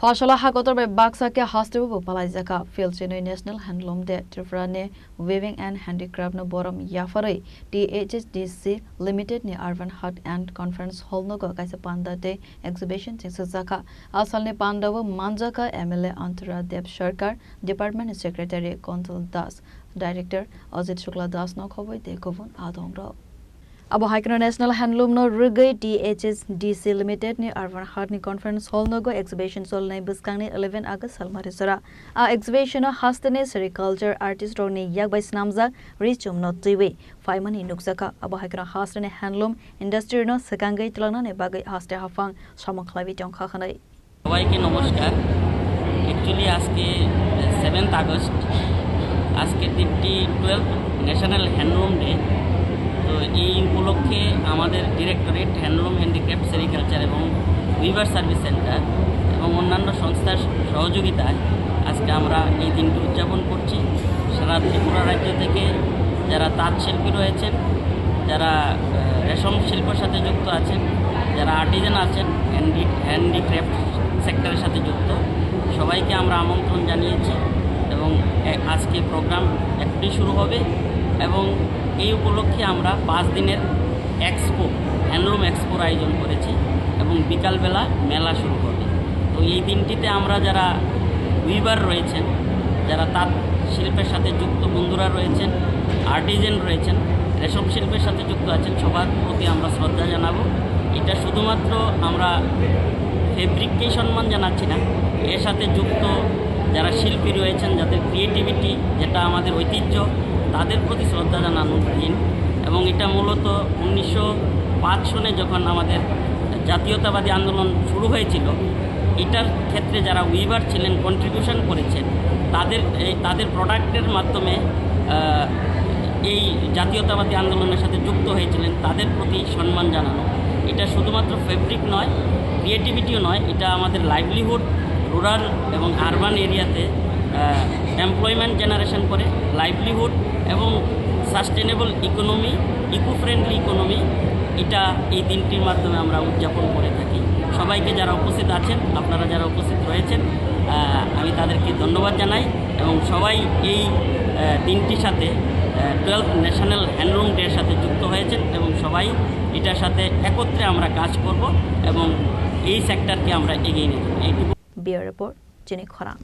ফসলা হাগতর বে বাক্সাকে হাস্তেবো পালাইজাকা ফিলচেনই ন্যাশনাল হ্যান্ডলুম ডে ত্রিপুরানে উইভিং এন্ড হ্যান্ডিক্রাফট নো বরম ইয়াফারই THSDC লিমিটেড নি urban haat and conference hall নো কাইসা পান্দাতে এক্সিবিশন চিংসাজাকা আসালনে পান্দাবো মানজাকা MLA Antara Deb Sarkar department secretary Kantal Das director Ajit Shukla Das নো খবই দে কবুন আদংরা Abo Haikno National Handloom no Rugai THSDC Limited ni Arvan Hart ni Conference Hall no go exhibition sol nai buskang ni 11 August Salmarisara. A exhibition hastane sericulture artist ro ni yak by snamza richum no tiwi. Faimani nuksaka Abo Haikno hastane handloom industry no sekangai tlana ne bagai haste hafang samakhlavi tong khakhanai. সবাইকে নমস্কার। Actually আজকে 7th August আজকে দিনটি 12th national handloom day. তো এই উপলক্ষে আমাদের directorate handloom handicraft sericulture এবং উইভার সার্ভিস সেন্টার এবং অন্যান্য সংস্থার সহযোগিতায় আজকে আমরা এই দিনটি উদযাপন করছি। সারা ত্রিপুরা রাজ্য থেকে যারা তাঁত শিল্পী রয়েছেন, যারা রেশম শিল্পের সাথে যুক্ত আছেন, যারা আর্টিজান আছেন, হ্যান্ডিক্রাফট সেক্টরের সাথে যুক্ত সবাইকে আমরা আমন্ত্রণ জানিয়েছি এবং আজকে প্রোগ্রাম এখনই শুরু হবে এবং এই উপলক্ষে আমরা 5 দিনের এক্সপো হ্যান্ডলুম এক্সপোর আয়োজন করেছি এবং বিকালবেলা মেলা শুরু হবে। তো এই দিনটিতে আমরা যারা উইভার রয়েছেন, যারা তাঁত শিল্পের সাথে যুক্ত বন্ধুরা রয়েছেন, আর্টিজান রয়েছেন, রেশম শিল্পের সাথে যুক্ত আছেন, সবার প্রতি আমরা শ্রদ্ধা জানাবো। এটা শুধুমাত্র আমরা ফেব্রিককেই সম্মান জানাচ্ছি না, এর সাথে যুক্ত যারা শিল্পী রয়েছেন, যাদের ক্রিয়েটিভিটি যেটা আমাদের ঐতিহ্য, তাদের প্রতি শ্রদ্ধা জানানোর দিন। এবং এটা মূলত 1905 সনে যখন আমাদের জাতীয়তাবাদী আন্দোলন শুরু হয়েছিল, এটার ক্ষেত্রে যারা উইভার ছিলেন, কন্ট্রিবিউশন করেছেন, তাদের প্রোডাক্টের মাধ্যমে এই জাতীয়তাবাদী আন্দোলনের সাথে যুক্ত হয়েছিলেন, তাদের প্রতি সম্মান জানানো। এটা শুধুমাত্র ফেব্রিক নয়, ক্রিয়েটিভিটিও নয়, এটা আমাদের লাইভলিহুড, রুরাল এবং আরবান এরিয়াতে এমপ্লয়মেন্ট জেনারেশন করে, লাইভলিহুড এবং sustainable economy, eco friendly economy, এটা এই দিনটির মাধ্যমে আমরা উদযাপন করে থাকি। সবাইকে যারা উপস্থিত আছেন, আপনারা যারা উপস্থিত রয়েছেন, আমি তাদেরকে ধন্যবাদ জানাই এবং সবাই এই দিনটির সাথে 12th ন্যাশনাল হ্যান্ডলুম ডের সাথে যুক্ত হয়েছেন এবং সবাই এটার সাথে একত্রে আমরা কাজ করব এবং এই সেক্টরকে আমরা এগিয়ে নিয়ে যাব। এইটুকু বিয়ার রিপোর্ট, চিনি খরাং।